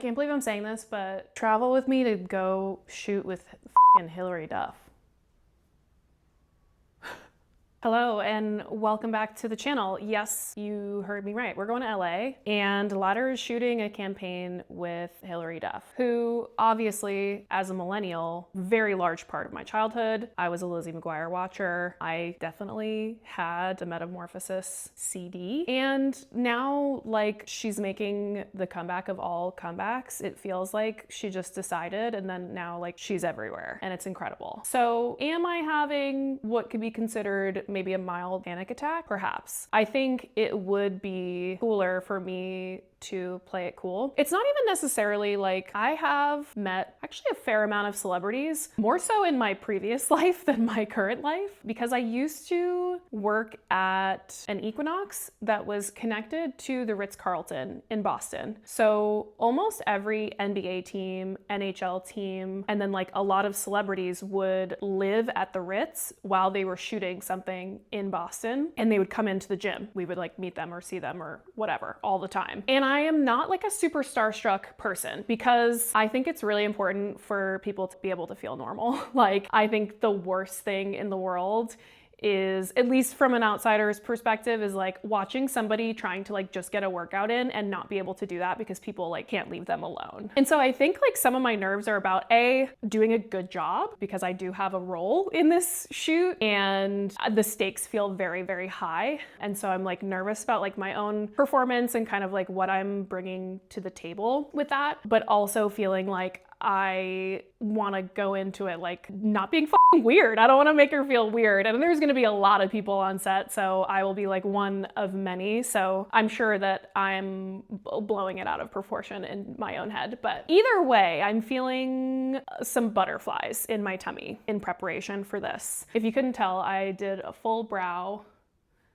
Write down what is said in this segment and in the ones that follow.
can't believe I'm saying this, but travel with me to go shoot with f***ing Hilary Duff. Hello and welcome back to the channel. Yes, you heard me right. We're going to LA and Ladder is shooting a campaign with Hilary Duff, who obviously, as a millennial, very large part of my childhood. I was a Lizzie McGuire watcher. I definitely had a Metamorphosis CD. And now, like, she's making the comeback of all comebacks. It feels like she just decided and then now, like, she's everywhere and it's incredible. So am I having what could be considered maybe a mild panic attack? Perhaps. I think it would be cooler for me to play it cool. It's not even necessarily like, I have met actually a fair amount of celebrities, more so in my previous life than my current life, because I used to work at an Equinox that was connected to the Ritz-Carlton in Boston. So almost every NBA team, NHL team, and then like a lot of celebrities would live at the Ritz while they were shooting something in Boston, and they would come into the gym. We would like meet them or see them or whatever all the time. And I am not like a super starstruck person because I think it's really important for people to be able to feel normal. Like, I think the worst thing in the world is, at least from an outsider's perspective, is like watching somebody trying to like just get a workout in and not be able to do that because people like can't leave them alone. And so I think like some of my nerves are about doing a good job, because I do have a role in this shoot and the stakes feel very, very high. And so I'm like nervous about like my own performance and kind of like what I'm bringing to the table with that, but also feeling like I want to go into it like not being fucking weird. I don't want to make her feel weird. And there's going to be a lot of people on set, so I will be like one of many. So I'm sure that I'm blowing it out of proportion in my own head. But either way, I'm feeling some butterflies in my tummy in preparation for this. If you couldn't tell, I did a full brow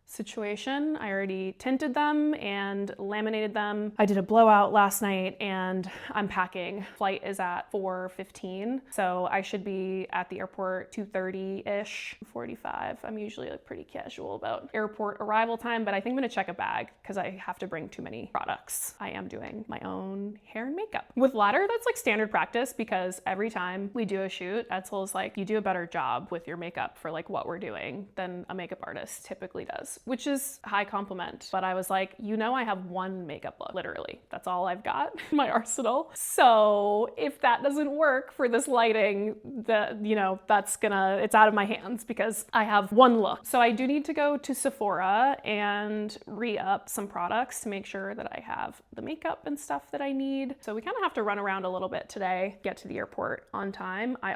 situation. I already tinted them and laminated them. I did a blowout last night and I'm packing. Flight is at 4:15, so I should be at the airport 2:30-ish, 45. I'm usually like pretty casual about airport arrival time, but I think I'm gonna check a bag because I have to bring too many products. I am doing my own hair and makeup. With Ladder, that's like standard practice because every time we do a shoot, Edsel's like, you do a better job with your makeup for like what we're doing than a makeup artist typically does, which is a high compliment. But I was like, you know, I have one makeup look, literally. That's all I've got in my arsenal. So if that doesn't work for this lighting, it's out of my hands because I have one look. So I do need to go to Sephora and re-up some products to make sure that I have the makeup and stuff that I need. So we kind of have to run around a little bit today, get to the airport on time. I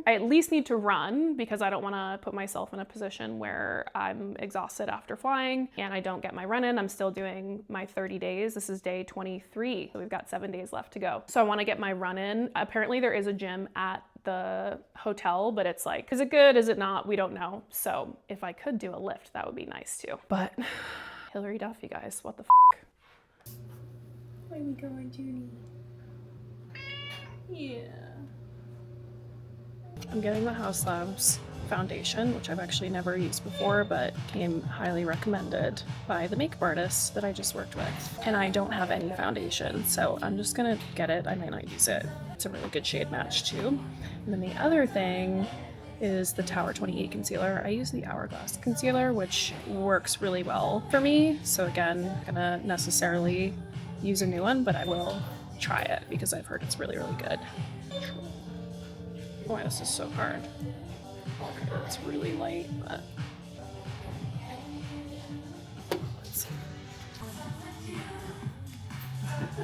at least need to run because I don't want to put myself in a position where I'm exhausted after flying and I don't get my run in. I'm still doing my 30 days. This is day 23. So we've got 7 days left to go. So I want to get my run in. Apparently there is a gym at the hotel, but it's like, is it good? Is it not? We don't know. So if I could do a lift, that would be nice too. But Hilary Duff, you guys, what the f? Where we going, Junie? Yeah. I'm getting the House Labs foundation, which I've actually never used before, but came highly recommended by the makeup artist that I just worked with. And I don't have any foundation, so I'm just gonna get it. I might not use it. It's a really good shade match too. And then the other thing is the Tower 28 concealer. I use the Hourglass concealer, which works really well for me. So again, not gonna necessarily use a new one, but I will try it because I've heard it's really, really good. Boy, this is so hard. Okay, it's really light, but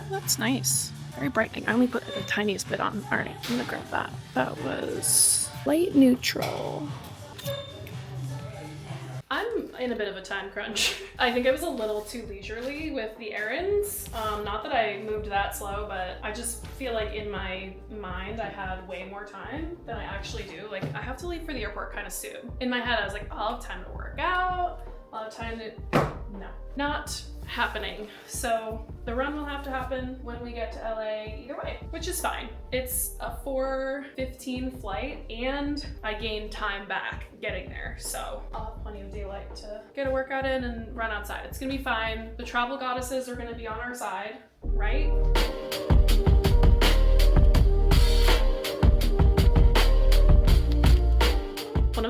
that's nice. Very brightening. I only put the tiniest bit on. All right, I'm gonna grab that. That was light neutral. I'm in a bit of a time crunch. I think I was a little too leisurely with the errands. Not that I moved that slow, but I just feel like in my mind I had way more time than I actually do. Like, I have to leave for the airport kind of soon. In my head I was like, I'll have time to work out, I'll have time to... No, not happening. So the run will have to happen when we get to LA either way, which is fine. It's a 4:15 flight and I gain time back getting there. So I'll have plenty of daylight to get a workout in and run outside. It's gonna be fine. The travel goddesses are gonna be on our side, right?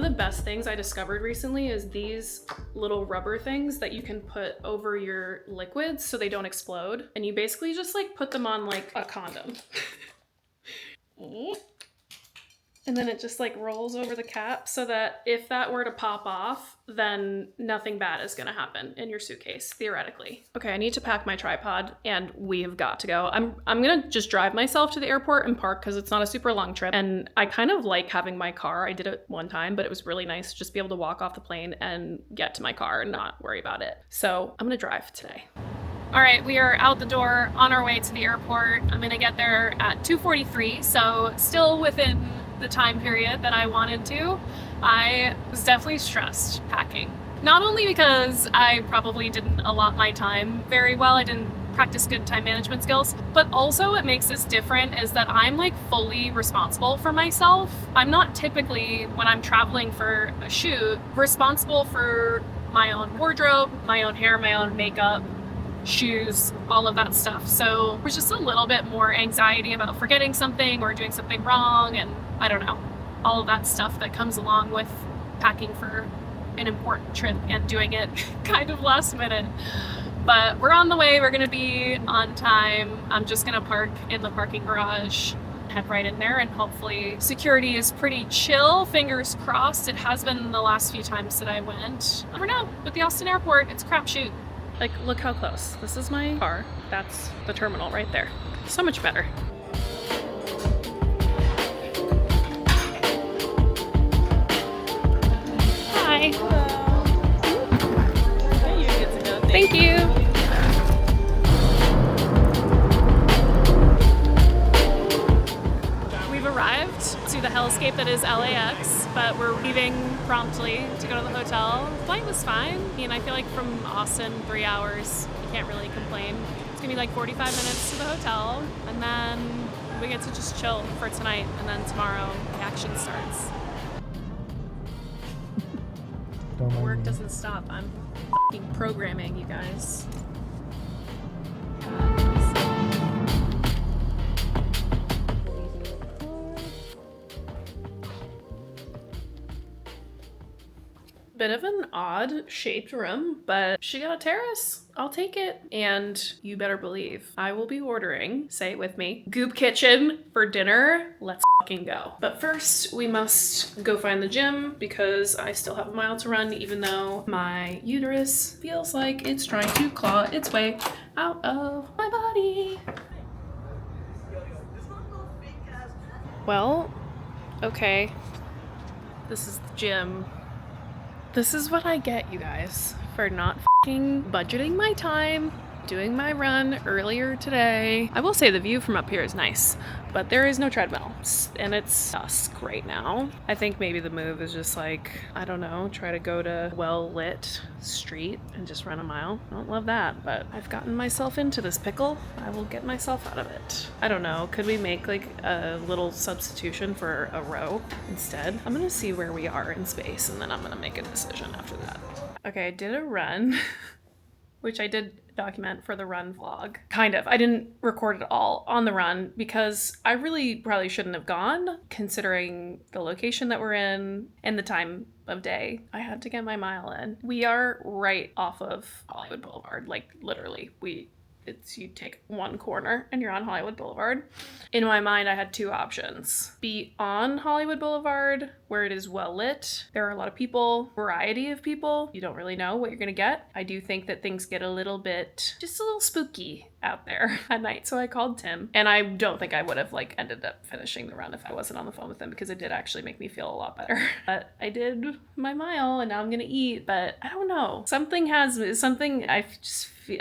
of the best things I discovered recently is these little rubber things that you can put over your liquids so they don't explode. And you basically just like put them on like a condom. And then it just like rolls over the cap so that if that were to pop off, then nothing bad is gonna happen in your suitcase, theoretically. Okay, I need to pack my tripod and we have got to go. I'm gonna just drive myself to the airport and park because it's not a super long trip. And I kind of like having my car. I did it one time, but it was really nice to just be able to walk off the plane and get to my car and not worry about it. So I'm gonna drive today. All right, we are out the door on our way to the airport. I'm gonna get there at 2:43, so still within the time period that I wanted to. I was definitely stressed packing. Not only because I probably didn't allot my time very well, I didn't practice good time management skills, but also what makes this different is that I'm like fully responsible for myself. I'm not typically, when I'm traveling for a shoot, responsible for my own wardrobe, my own hair, my own makeup, shoes, all of that stuff. So there's just a little bit more anxiety about forgetting something or doing something wrong, and I don't know, all of that stuff that comes along with packing for an important trip and doing it kind of last minute. But we're on the way, we're gonna be on time. I'm just gonna park in the parking garage, head right in there, and hopefully security is pretty chill, fingers crossed. It has been the last few times that I went. I don't know, with the Austin airport, it's a crapshoot. Like, look how close. This is my car. That's the terminal right there. So much better. Hi. Hello. You get to go. Thank you. We've arrived to the hellscape that is LAX, but we're leaving promptly to go to the hotel. The flight was fine. I mean, I feel like from Austin, 3 hours, you can't really complain. It's gonna be like 45 minutes to the hotel, and then we get to just chill for tonight, and then tomorrow the action starts. Work doesn't stop. I'm f***ing programming, you guys. Bit of an odd shaped room, but she got a terrace. I'll take it. And you better believe I will be ordering, say it with me, Goop Kitchen for dinner. Let's fucking go. But first we must go find the gym because I still have a mile to run, even though my uterus feels like it's trying to claw its way out of my body. Well, okay. This is the gym. This is what I get, you guys, for not f***ing budgeting my time, doing my run earlier today. I will say the view from up here is nice, but there is no treadmill, and it's dusk right now. I think maybe the move is just like, I don't know, try to go to well-lit street and just run a mile. I don't love that, but I've gotten myself into this pickle. I will get myself out of it. I don't know, could we make like a little substitution for a row instead? I'm gonna see where we are in space, and then I'm gonna make a decision after that. Okay, I did a run, which I did document for the run vlog. Kind of. I didn't record it all on the run because I really probably shouldn't have gone, considering the location that we're in and the time of day. I had to get my mile in. We are right off of Hollywood Boulevard, like literally. You take one corner and you're on Hollywood Boulevard. In my mind, I had two options. Be on Hollywood Boulevard, where it is well lit. There are a lot of people, variety of people. You don't really know what you're gonna get. I do think that things get a little bit, just a little spooky out there at night. So I called Tim, and I don't think I would have like ended up finishing the run if I wasn't on the phone with him, because it did actually make me feel a lot better. But I did my mile and now I'm gonna eat, but I don't know.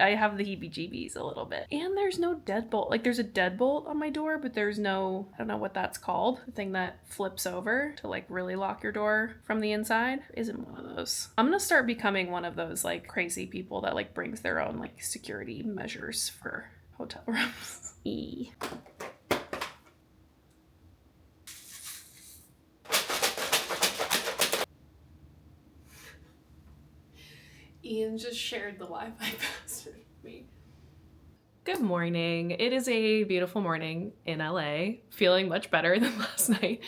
I have the heebie-jeebies a little bit. And there's no deadbolt. Like there's a deadbolt on my door, but there's no, I don't know what that's called. The thing that flips over to like really lock your door from the inside. Isn't one of those. I'm gonna start becoming one of those like crazy people that like brings their own like security measures for hotel rooms. Ian just shared the Wi-Fi password with me. Good morning. It is a beautiful morning in LA. Feeling much better than last night.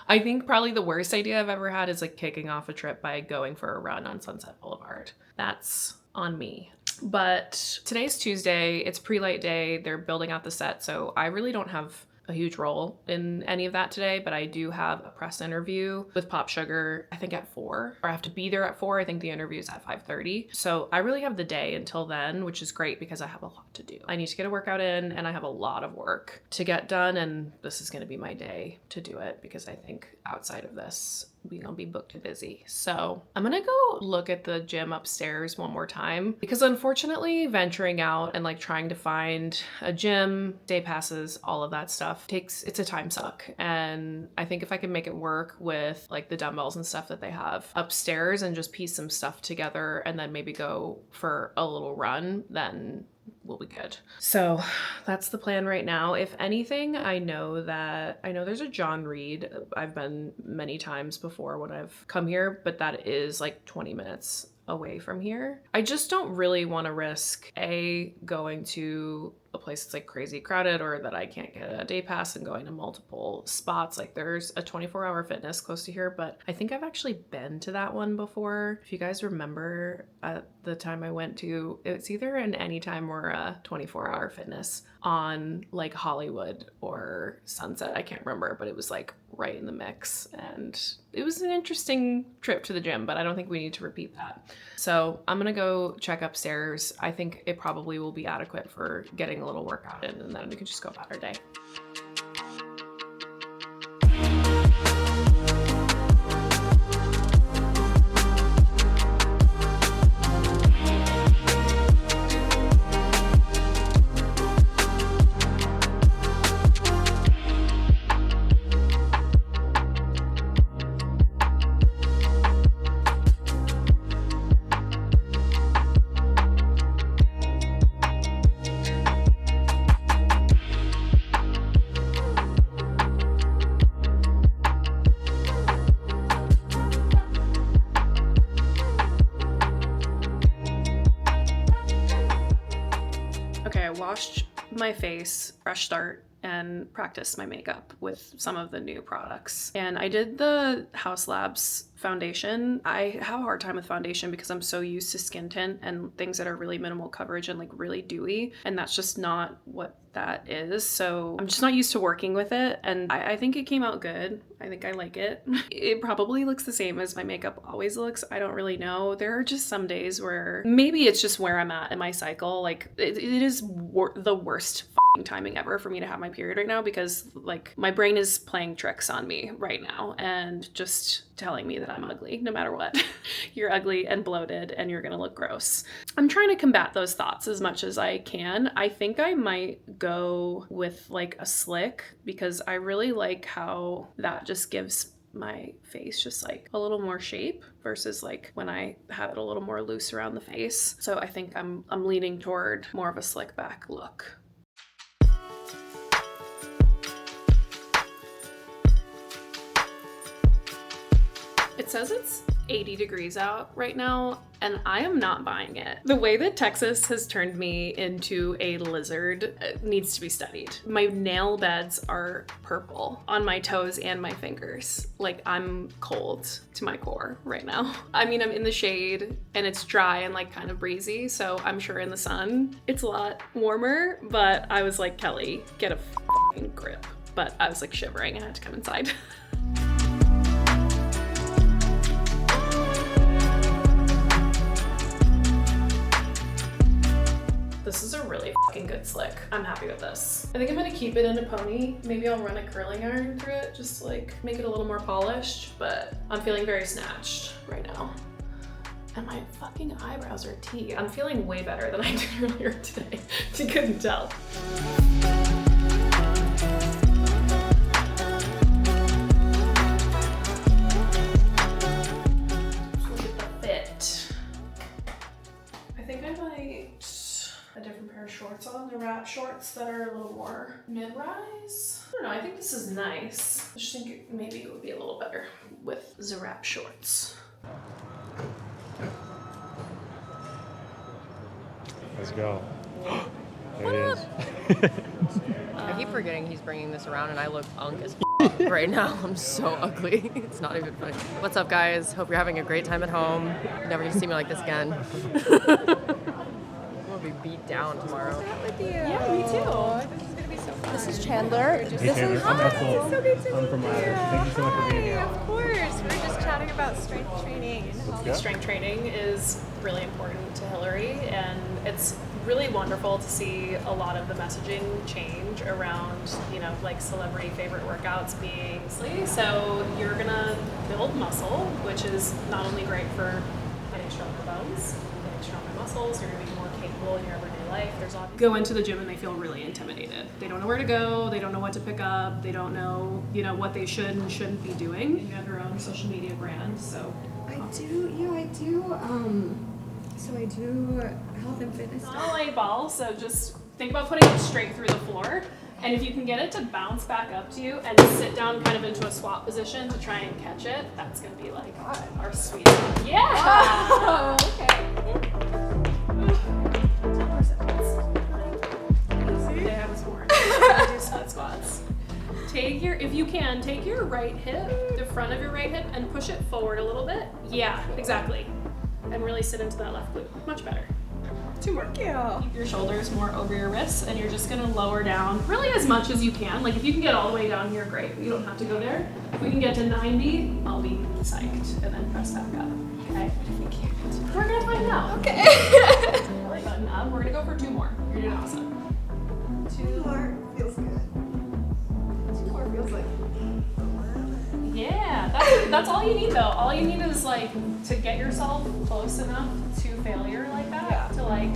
I think probably the worst idea I've ever had is like kicking off a trip by going for a run on Sunset Boulevard. That's on me. But today's Tuesday. It's pre-light day. They're building out the set, so I really don't have a huge role in any of that today, but I do have a press interview with Pop Sugar, I think at 4, or I have to be there at 4. I think the interview is at 5:30. So I really have the day until then, which is great because I have a lot to do. I need to get a workout in and I have a lot of work to get done, and this is going to be my day to do it because I think outside of this, we're gonna be booked and busy. So I'm gonna go look at the gym upstairs one more time because unfortunately venturing out and like trying to find a gym, day passes, all of that stuff it's a time suck. And I think if I can make it work with like the dumbbells and stuff that they have upstairs and just piece some stuff together and then maybe go for a little run, then we'll be good. So that's the plan right now. If anything, I know there's a John Reed. I've been many times before when I've come here, but that is like 20 minutes away from here. I just don't really want to risk going to a place that's like crazy crowded or that I can't get a day pass and going to multiple spots. Like there's a 24-hour fitness close to here, but I think I've actually been to that one before. If you guys remember at the time I went to, it's either an Anytime or a 24-hour fitness on like Hollywood or Sunset. I can't remember, but it was like right in the mix and it was an interesting trip to the gym, but I don't think we need to repeat that. So I'm gonna go check upstairs. I think it probably will be adequate for getting a little workout in, and then we can just go about our day. Washed my face, fresh start, and practiced my makeup with some of the new products. And I did the House Labs foundation. I have a hard time with foundation because I'm so used to skin tint and things that are really minimal coverage and like really dewy, and that's just not what that is. So I'm just not used to working with it, and I think it came out good. I think I like it. It probably looks the same as my makeup always looks. I don't really know. There are just some days where maybe it's just where I'm at in my cycle. Like it is the worst timing ever for me to have my period right now because like my brain is playing tricks on me right now and just telling me that I'm ugly no matter what. You're ugly and bloated and you're gonna look gross. I'm trying to combat those thoughts as much as I can. I think I might go with like a slick because I really like how that just gives my face just like a little more shape versus like when I have it a little more loose around the face. So I think I'm leaning toward more of a slick back look. It says it's 80 degrees out right now, and I am not buying it. The way that Texas has turned me into a lizard needs to be studied. My nail beds are purple on my toes and my fingers. Like I'm cold to my core right now. I mean, I'm in the shade and it's dry and like kind of breezy, so I'm sure in the sun it's a lot warmer, but I was like, Kelly, get a f***ing grip. But I was like shivering, I had to come inside. This is a really fucking good slick. I'm happy with this. I think I'm gonna keep it in a pony. Maybe I'll run a curling iron through it just to like make it a little more polished, but I'm feeling very snatched right now. And my fucking eyebrows are tea. I'm feeling way better than I did earlier today, if you couldn't tell. Look at the fit. I think I might a different pair of shorts on, the wrap shorts that are a little more mid-rise. I don't know, I think this is nice. I just think maybe it would be a little better with the wrap shorts. Let's go. There it is. I keep forgetting he's bringing this around and I look unk as right now. I'm so ugly. It's not even funny. What's up, guys? Hope you're having a great time at home. Never gonna see me like this again. I'm gonna be beat down tomorrow. With you. Yeah, me too. This is gonna be so fun. This is Chandler. Hey, Taylor. I'm Ethel. So good to I'm meet from you. Ladder. Thank you so much for being here. Of course. We're just chatting about strength training and how Strength training is really important to Hilary, and it's really wonderful to see a lot of the messaging change around, you know, like celebrity favorite workouts being sleep. So you're gonna build muscle, which is not only great for getting stronger bones, getting stronger muscles, you're gonna be more capable in your everyday life. There's go into the gym and they feel really intimidated. They don't know where to go, they don't know what to pick up, they don't know, you know, what they should and shouldn't be doing. You have your own social media brand, so I do. So I do health and fitness It's stuff. not a light ball, so just think about putting it straight through the floor. And if you can get it to bounce back up to you and sit down kind of into a squat position to try and catch it, that's going to be like our sweet spot. Yeah! Oh, okay. They have us more. Do split squats. If you can, take your right hip, the front of your right hip, and push it forward a little bit. Yeah, exactly. And really sit into that left glute. Much better. 2 more. Thank you. Keep your shoulders more over your wrists, and you're just gonna lower down really as much as you can. Like if you can get all the way down here, great. You don't have to go there. If we can get to 90, I'll be psyched, and then press back up. Okay? We're gonna find out. Okay. Belly button up. We're gonna go for 2 more. You're doing awesome. 2 More feels good. 2 more feels like. Yeah, that's all you need though. All you need is like to get yourself close enough to failure like that to like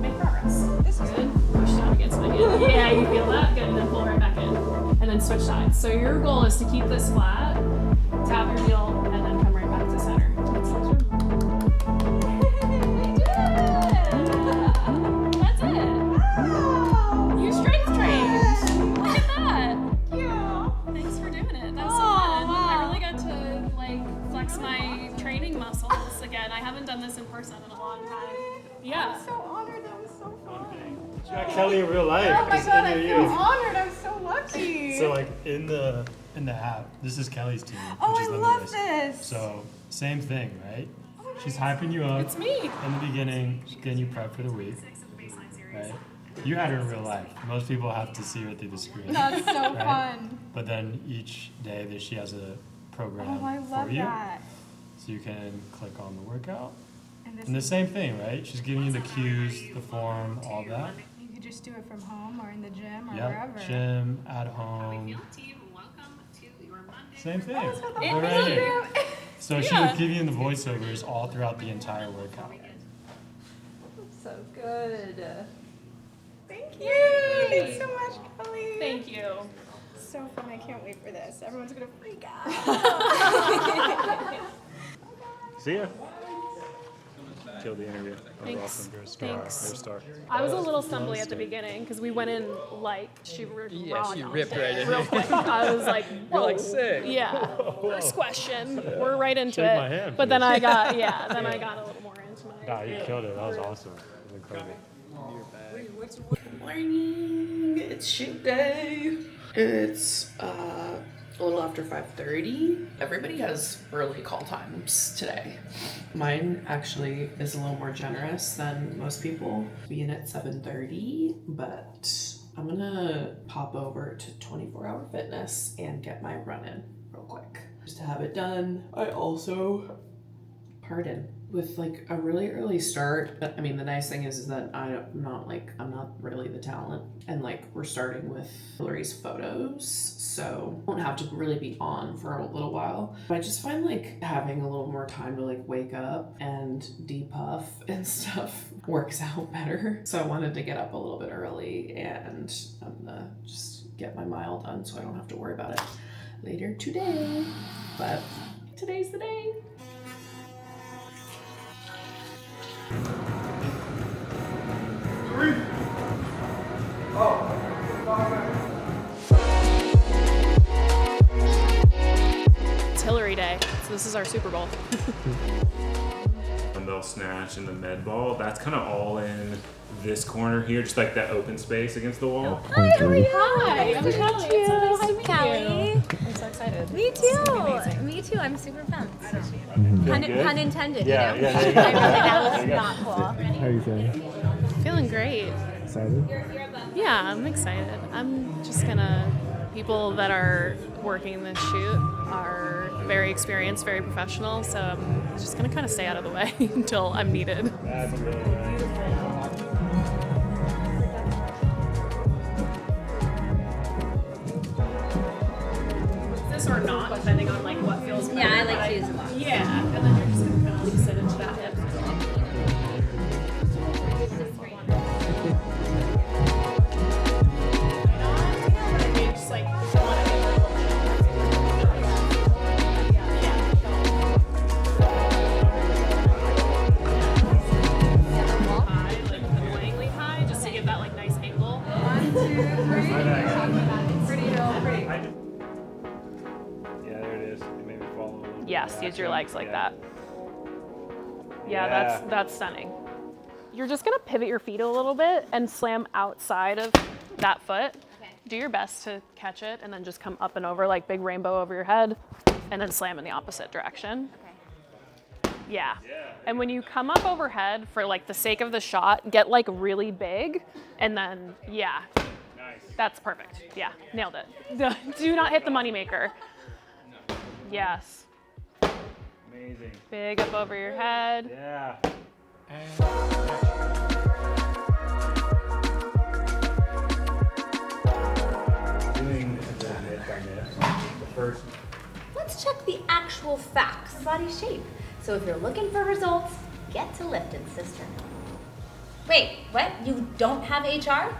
make progress. This is Good. Push down against my hand. Yeah, you feel that? Good. And then pull right back in. And then switch sides. So your goal is to keep this flat, tap your heel, and then come right back to center. That's it. You strength trained. Look at that. Yeah. Thanks for doing it. That was so fun. I really got to like flex my training muscles again. I haven't done this in person in a long time. Yeah. I'm so honored. That was so fun. You got Kelly in real life. Oh my just god, I in feel your honored. I'm so lucky. So like in the app, this is Kelly's team. Oh, which is I love Limitless. this. So same thing, right? She's hyping you up It's me. in the beginning, getting you prepped for the week, right? You had her in real life. Most people have to see her through the screen. That's so right? fun. But then each day that she has a program Oh, I love for you, that. so you can click on the workout. And And the same thing, right? She's giving you the cues, the form, all that. you could just do it from home or in the gym or Yep, wherever. gym, at home, same thing. Oh, it's got the We're whole right here. program. So she would give you the voiceovers all throughout the entire workout. So good. Thank you. Thanks so much, Kelly. Thank you. So fun. I can't wait for this. Everyone's gonna freak out. See ya. Killed the interview. That was Thanks. awesome. You're a star. Thanks. You're a star. I was a little stumbly at the beginning because we went in like she ripped right in. real quick. I was like, whoa. You're like, sick. Yeah. First question. We're right into Shake it. my hand, but then please. I got then I got a little more into my. Nah, you killed it. That was awesome. It was incredible. Good morning. It's shoot day. It's a little after 5:30. Everybody has early call times today. Mine actually is a little more generous than most people, being at 7:30, but I'm gonna pop over to 24-hour fitness and get my run in real quick. Just to have it done. I also pardon with like a really early start. I mean, the nice thing is that I'm not really the talent, and like we're starting with Hilary's photos, so I won't have to really be on for a little while. But I just find like having a little more time to like wake up and depuff and stuff works out better. So I wanted to get up a little bit early, and I'm gonna just get my mile done so I don't have to worry about it later today. But today's the day. It's Hilary Day, so this is our Super Bowl. And the barbell snatch and the med ball, that's kind of all in this corner here, just like that open space against the wall. Hi, how are you? Hi, I'm Kelly. It's so nice to meet Callie. you. I'm so excited. Me too. Me too. I'm super pumped. Pun intended, Yeah, you know? yeah, there you go. I really, that was There you go. not cool. How are you feeling? Feeling great. Excited? Yeah, I'm excited. I'm just gonna. People that are working this shoot are very experienced, very professional, so I'm just gonna kind of stay out of the way until I'm needed. That's really nice. This or not, depending on like what feels better. Yeah, I like to use a lot. Yeah, and then you're just gonna kind of like sit into that hip. Just like high, like annoyingly high, just to give that like nice angle. Yeah, there it is. It made me follow a little bit. Yes, use your legs like that. Yeah, that's stunning. You're just gonna pivot your feet a little bit and slam outside of that foot. Okay. Do your best to catch it and then just come up and over like big rainbow over your head and then slam in the opposite direction. Okay. Yeah. And when you come up overhead, for like the sake of the shot, get like really big and then, yeah. Nice. That's perfect. Yeah, nailed it. Do not hit the moneymaker. Yes. Amazing. Big up over your head. Yeah. Doing the myth on this. The first. Let's check the actual facts of body shape. So if you're looking for results, get to lifting, sister. Wait, what? You don't have HR?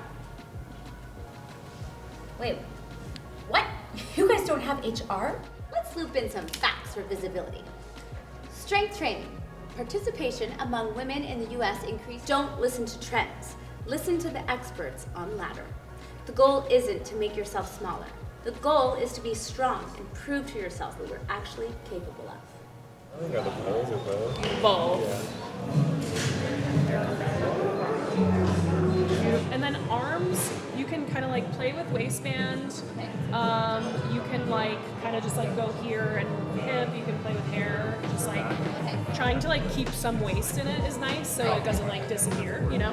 Wait, what? You guys don't have HR? Let's loop in some facts for visibility. Strength training. Participation among women in the US increased. Don't listen to trends. Listen to the experts on Ladder. The goal isn't to make yourself smaller. The goal is to be strong and prove to yourself what you're actually capable of. I think the pose or both. Both. And then arms, you can kind of like play with waistband. You can like kind of just like go here and hip. You can play with hair. Just like trying to like keep some waist in it is nice, so it doesn't like disappear. You know.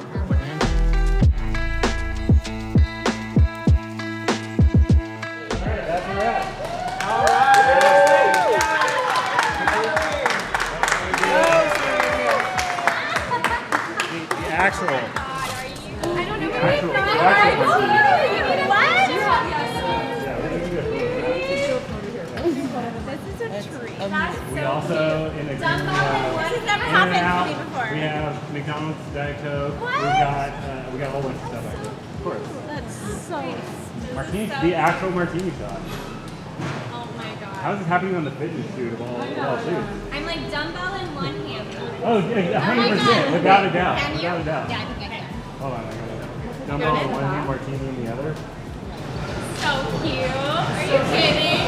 That's a wrap. The actual. I don't know where Actual. we We also in a This has never happened to me before. We have McDonald's, Diet Coke. What? We got a whole bunch of stuff back there. Of course. That's so Martini, the actual martini shot. Oh my god. How is it happening on the fitness shoot of all shoots? I'm like dumbbell in one hand. Oh, yeah, 100%, without a doubt. Can you? Without a doubt. Yeah, I think I can. Hold on, I got it. Dumbbell in one hand, martini in the other. So cute. Are you kidding?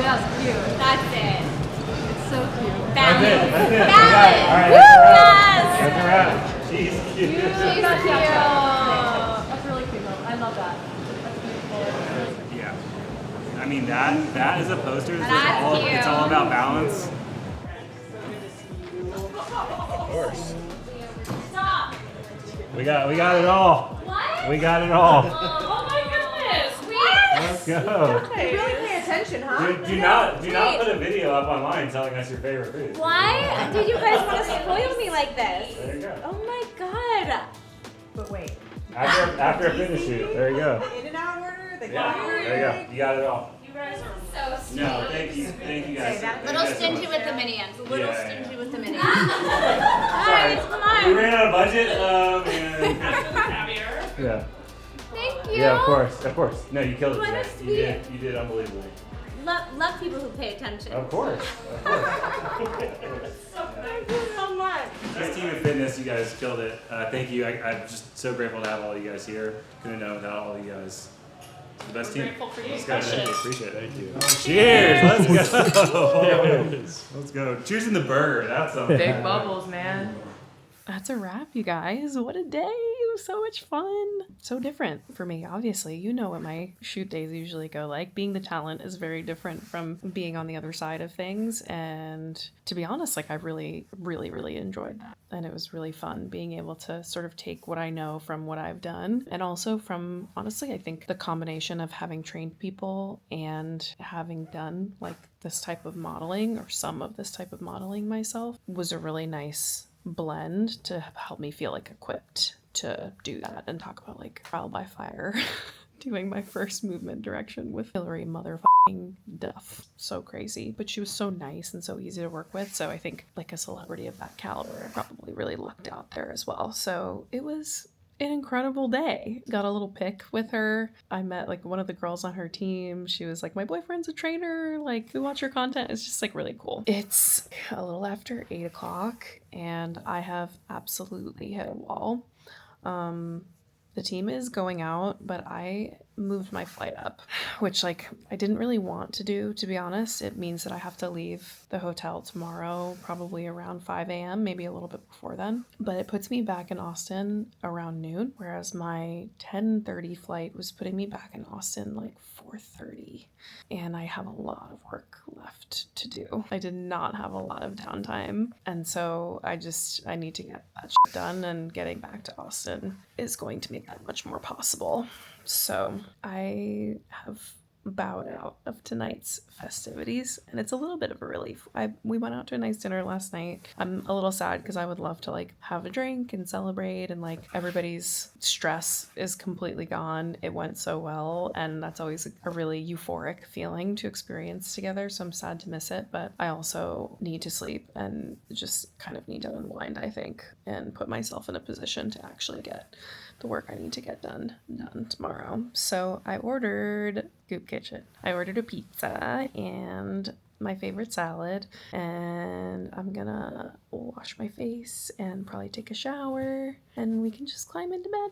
That's cute. That's it. It's so cute. That's it. That's it. Balance. We got it. All right, Yes. that's a wrap. She's cute. She's cute. That's really cute. I love that. Yeah. I mean that is a poster. That's cute. It's all about balance. Of course. Stop. We got it all. What? We got it all. Oh my goodness. What? Let's go. Really pay attention, huh? Do not put a video up online telling us your favorite food. Why did you guys want to spoil me like this? There you go. Oh my god. But wait. After a fitness shoot. There you go. In and out order, the Yeah. order. There you go. You got it all. You guys are so sweet. No, thank you guys. Little stingy with the mini ends. Little Yeah. stingy with the mini Sorry. Guys, come We on. ran out of budget. And yeah. Thank you. Yeah, of course. No, you killed it What a today. You did unbelievably. Love people who pay attention. Of course. Thank you so much. This team of fitness, you guys killed it. Thank you. I'm just so grateful to have all you guys here. Couldn't have done without all you guys. Best team. Grateful for you. Let's go. Appreciate it. Thank you. Cheers. Let's go. Let's go. Cheers in the burger. That's something. Big bubbles, man. That's a wrap, you guys. What a day. It was so much fun. So different for me, obviously. You know what my shoot days usually go like. Being the talent is very different from being on the other side of things. And to be honest, like I really, really, really enjoyed that. And it was really fun being able to sort of take what I know from what I've done. And also from, honestly, I think the combination of having trained people and having done like this type of modeling or some of this type of modeling myself was a really nice blend to help me feel like equipped to do that and talk about like trial by fire doing my first movement direction with Hilary motherfucking Duff. So crazy, but she was so nice and so easy to work with. So I think like a celebrity of that caliber probably really lucked out there as well. So it was an incredible day. Got a little pic with her. I met like one of the girls on her team. She was like, my boyfriend's a trainer. Like, we watch your content. It's just like really cool. It's a little after 8 o'clock and I have absolutely hit a wall. The team is going out, but I moved my flight up, which like I didn't really want to do, to be honest. It means that I have to leave the hotel tomorrow, probably around 5 a.m., maybe a little bit before then. But it puts me back in Austin around noon, whereas my 10:30 flight was putting me back in Austin like 4:30. And I have a lot of work left to do. I did not have a lot of downtime. And so I need to get that shit done, and getting back to Austin is going to make that much more possible. So I have bowed out of tonight's festivities, and it's a little bit of a relief. We went out to a nice dinner last night. I'm a little sad because I would love to like have a drink and celebrate, and like everybody's stress is completely gone. It went so well, and that's always a really euphoric feeling to experience together. So I'm sad to miss it, but I also need to sleep and just kind of need to unwind, I think, and put myself in a position to actually get the work I need to get done tomorrow. So I ordered Goop Kitchen. I ordered a pizza and my favorite salad, and I'm gonna wash my face and probably take a shower, and we can just climb into bed.